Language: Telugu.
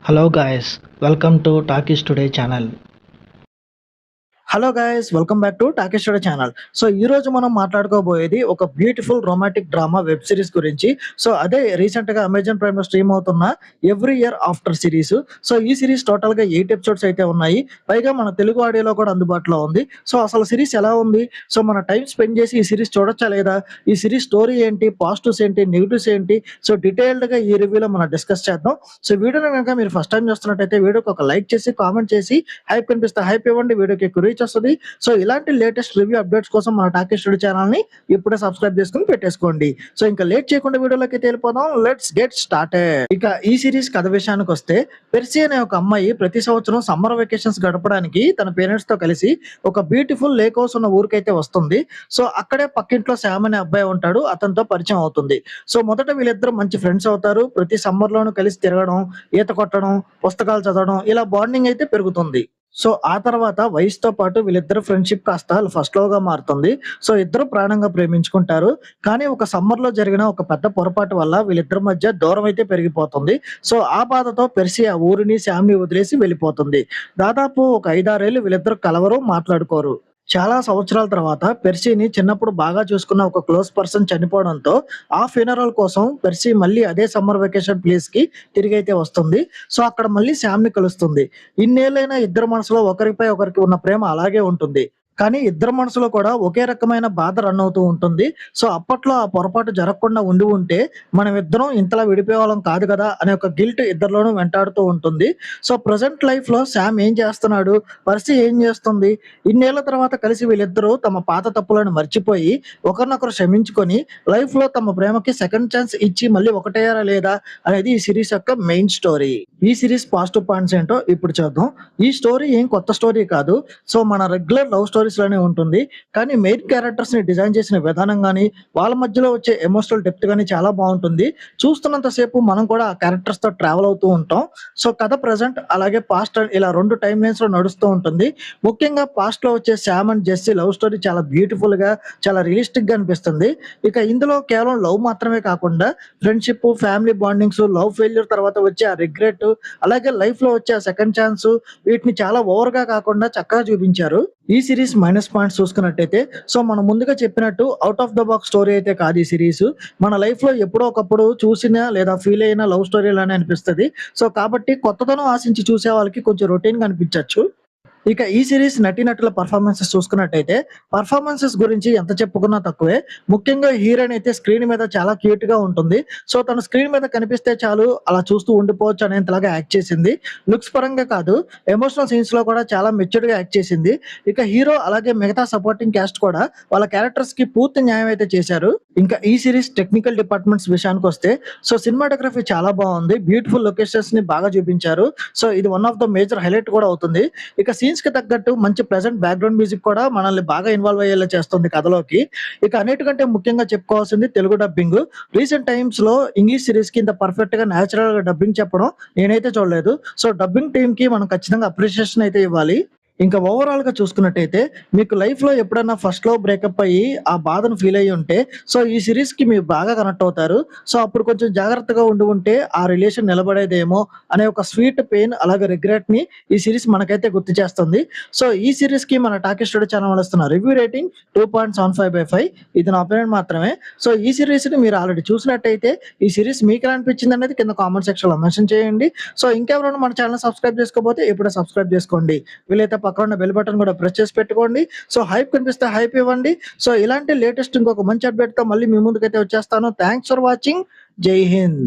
Hello guys, welcome to Talkies Today channel. Hello guys, welcome back to talkies today channel. So ఈ రోజు మనం మాట్లాడుకోబోయేది ఒక beautiful romantic drama web series గురించి. సో అదే రీసెంట్ గా అమెజాన్ ప్రైమ్ లో స్ట్రీమ్ అవుతున్న every year after series. So ఈ సిరీస్ టోటల్ గా 8 ఎపిసోడ్స్ అయితే ఉన్నాయి. పైగా మన తెలుగు ఆడియోలో కూడా అందుబాటులో ఉంది. సో అసలు సిరీస్ ఎలా ఉంది, సో మన టైం స్పెండ్ చేసి ఈ సిరీస్ చూడొచ్చా లేదా, ఈ సిరీస్ స్టోరీ ఏంటి, పాజిటివ్స్ ఏంటి, నెగిటివ్స్ ఏంటి, సో డీటెయిల్డ్ గా ఈ రివ్యూలో మనం డిస్కస్ చేద్దాం. సో వీడియోని కనుక మీరు ఫస్ట్ టైం చూస్తున్నట్టయితే వీడియోకి ఒక లైక్ చేసి కామెంట్ చేసి హైప్ కనిపిస్తే హైప్ ఇవ్వండి, వీడియోకి ఎక్కువ రీచ్ వస్తుంది. సో ఇలాంటి లేటెస్ట్ రివ్యూ అప్డేట్స్ కోసం మన టాకీ స్టూడియో ఛానల్ ని ఇప్పుడే సబ్స్క్రైబ్ చేసుకుని పెట్టేసుకోండి. సో ఇంకా లేట్ చేయకుండా వీడియోలోకి వెళ్ళిపోదాం. Let's get started. ఇక ఈ సిరీస్ కథ విషయానికి వస్తే, పెర్సీ అనే ఒక అమ్మాయి ప్రతి సంవత్సరం సమ్మర్ వెకేషన్స్ గడపడానికి తన పేరెంట్స్ తో కలిసి ఒక బ్యూటిఫుల్ లేక్ హౌస్ ఉన్న ఊరికైతే వస్తుంది. సో అక్కడే పక్కింట్లో శామ్ అనే అబ్బాయి ఉంటాడు, అతనితో పరిచయం అవుతుంది. సో మొదట వీళ్ళిద్దరు మంచి ఫ్రెండ్స్ అవుతారు. ప్రతి సమ్మర్ లోను కలిసి తిరగడం, ఈత కొట్టడం, పుస్తకాలు చదవడం, ఇలా బాండింగ్ అయితే పెరుగుతుంది. సో ఆ తర్వాత వయసుతో పాటు వీళ్ళిద్దరు ఫ్రెండ్షిప్ కాస్త ఫస్ట్ లోగా మారుతుంది. సో ఇద్దరు ప్రాణంగా ప్రేమించుకుంటారు. కానీ ఒక సమ్మర్ లో జరిగిన ఒక పెద్ద పొరపాటు వల్ల వీళ్ళిద్దరి మధ్య దూరం అయితే పెరిగిపోతుంది. సో ఆ బాధతో పెర్సీ ఆ ఊరిని శామ్ని వదిలేసి వెళ్ళిపోతుంది. దాదాపు ఒక 5-6 ఏళ్ళు వీళ్ళిద్దరు కలవరు, మాట్లాడుకోరు. చాలా సంవత్సరాల తర్వాత పెర్సీని చిన్నప్పుడు బాగా చూసుకున్న ఒక క్లోజ్ పర్సన్ చనిపోవడంతో ఆ ఫ్యూనరల్ కోసం పెర్సీ మళ్ళీ అదే సమ్మర్ వెకేషన్ ప్లేస్ కి తిరిగైతే వస్తుంది. సో అక్కడ మళ్ళీ శామ్ ని కలుస్తుంది. ఇన్నేళ్ళైనా ఇద్దరు మనసులో ఒకరిపై ఒకరికి ఉన్న ప్రేమ అలాగే ఉంటుంది. కానీ ఇద్దరు మనసులో కూడా ఒకే రకమైన బాధ రన్ అవుతూ ఉంటుంది. సో అప్పట్లో ఆ పొరపాటు జరగకుండా ఉండి ఉంటే మనం ఇద్దరం ఇంతలా విడిపోయేవాళ్ళం కాదు కదా అనే ఒక గిల్ట్ ఇద్దరిలోనూ వెంటాడుతూ ఉంటుంది. సో ప్రజెంట్ లైఫ్ లో శామ్ ఏం చేస్తున్నాడు, పర్సీ ఏం చేస్తుంది, ఇన్నేళ్ల తర్వాత కలిసి వీళ్ళిద్దరూ తమ పాత తప్పులను మర్చిపోయి ఒకరినొకరు క్షమించుకొని లైఫ్ లో తమ ప్రేమకి సెకండ్ ఛాన్స్ ఇచ్చి మళ్ళీ ఒకటయ్యారా లేదా అనేది ఈ సిరీస్ యొక్క మెయిన్ స్టోరీ. ఈ సిరీస్ పాజిటివ్ పాయింట్స్ ఏంటో ఇప్పుడు చూద్దాం. ఈ స్టోరీ ఏం కొత్త స్టోరీ కాదు. సో మన రెగ్యులర్ లవ్ స్టోరీస్ లోనే ఉంటుంది. కానీ మెయిన్ క్యారెక్టర్స్ ని డిజైన్ చేసిన విధానం గానీ, వాళ్ళ మధ్యలో వచ్చే ఎమోషనల్ డెప్త్ గానీ చాలా బాగుంటుంది. చూస్తున్నంత సేపు మనం కూడా ఆ క్యారెక్టర్స్ తో ట్రావెల్ అవుతూ ఉంటాం. సో కథ ప్రెసెంట్ అలాగే పాస్ట్ ఇలా 2 టైమ్ లైన్స్ లో నడుస్తూ ఉంటుంది. ముఖ్యంగా పాస్ట్ లో వచ్చే Sam and Jessie love story చాలా బ్యూటిఫుల్ గా, చాలా రియలిస్టిక్ గా అనిపిస్తుంది. ఇక ఇందులో కేవలం లవ్ మాత్రమే కాకుండా friendship, family bondings, love failure తర్వాత వచ్చే ఆ రిగ్రెట్, అలాగే లైఫ్ లో వచ్చే ఆ సెకండ్ ఛాన్స్, వీటిని చాలా ఓవర్ గా కాకుండా చక్కగా చూపించారు. ఈ సిరీస్ మైనస్ పాయింట్స్ చూసుకున్నట్టయితే, సో మనం ముందుగా చెప్పినట్టు out of the box story అయితే కాదు ఈ సిరీస్. మన లైఫ్ లో ఎప్పుడో ఒకప్పుడు చూసిన లేదా ఫీల్ అయిన లవ్ స్టోరీ లానే అనిపిస్తుంది. సో కాబట్టి కొత్తదనం ఆశించి చూసే వాళ్ళకి కొంచెం రొటీన్ గా అనిపించవచ్చు. ఇక ఈ సిరీస్ నటీనటుల పర్ఫార్మెన్సెస్ చూసుకున్నట్టయితే, పర్ఫార్మెన్సెస్ గురించి ఎంత చెప్పుకున్నా తక్కువే. ముఖ్యంగా హీరోయిన్ అయితే స్క్రీన్ మీద చాలా క్యూట్ గా ఉంటుంది. సో తను స్క్రీన్ మీద కనిపిస్తే చాలు అలా చూస్తూ ఉండిపోవచ్చు అనేంతలాగా యాక్ట్ చేసింది. లుక్స్ పరంగా కాదు, ఎమోషనల్ సీన్స్ లో కూడా చాలా మెచ్యూర్డ్ గా యాక్ట్ చేసింది. ఇక హీరో అలాగే మిగతా సపోర్టింగ్ క్యాస్ట్ కూడా వాళ్ళ క్యారెక్టర్స్ కి పూర్తి న్యాయం అయితే చేశారు. ఇంకా ఈ సిరీస్ టెక్నికల్ డిపార్ట్మెంట్స్ విషయానికి వస్తే, సో సినిమాటోగ్రఫీ చాలా బాగుంది. బ్యూటిఫుల్ లొకేషన్స్ ని బాగా చూపించారు. సో ఇది one of the major highlight కూడా అవుతుంది. ఇక సీన్స్ కి తగ్గట్టు మంచి ప్లెజెంట్ బ్యాక్గ్రౌండ్ మ్యూజిక్ కూడా మనల్ని బాగా ఇన్వాల్వ్ అయ్యేలా చేస్తుంది కథలోకి. ఇక అన్నిటికంటే ముఖ్యంగా చెప్పుకోవాల్సింది తెలుగు డబ్బింగ్. రీసెంట్ టైమ్స్ లో ఇంగ్లీష్ సిరీస్ కి ఇంత పర్ఫెక్ట్ గా నేచురల్ గా డబ్బింగ్ చెప్పడం నేనైతే చూడలేదు. సో డబ్బింగ్ టీమ్ కి మనం ఖచ్చితంగా అప్రిషియేషన్ అయితే ఇవ్వాలి. ఇంకా ఓవరాల్ గా చూసుకున్నట్టయితే, మీకు లైఫ్ లో ఎప్పుడన్నా ఫస్ట్ లో బ్రేకప్ అయ్యి ఆ బాధను ఫీల్ అయ్యి ఉంటే, సో ఈ సిరీస్ కి మీరు బాగా కనెక్ట్ అవుతారు. సో అప్పుడు కొంచెం జాగ్రత్తగా ఉండి ఉంటే ఆ రిలేషన్ నిలబడేదేమో అనే ఒక స్వీట్ పెయిన్ అలాగే రిగ్రెట్ ని ఈ సిరీస్ మనకైతే గుర్తు చేస్తుంది. సో ఈ సిరీస్ కి మన టాకీ స్టూడియో ఛానల్ ఇస్తున్న రివ్యూ రేటింగ్ 2.75/5. ఇది నా ఒపీనియన్ మాత్రమే. సో ఈ సిరీస్ ని మీరు ఆల్రెడీ చూసినట్టయితే ఈ సిరీస్ మీకు ఎలా అనిపించింది అనేది కింద కామెంట్ సెక్షన్ లో మెన్షన్ చేయండి. సో ఇంకెవరైనా మన ఛానల్ సబ్స్క్రైబ్ చేసుకోకపోతే ఇప్పుడే సబ్స్క్రైబ్ చేసుకోండి. వీలైతే పక్కన ఉన్న బెల్ బటన్ కూడా ప్రెస్ చేసి పెట్టుకోండి. సో హైప్ కనిపిస్తే హైప్ ఇవ్వండి. సో ఇలాంటి లేటెస్ట్ ఇంకొక మంచి అప్డేట్ తో మళ్ళీ మీ ముందుకైతే వచ్చేస్తాను. Thanks for watching. జై హింద్.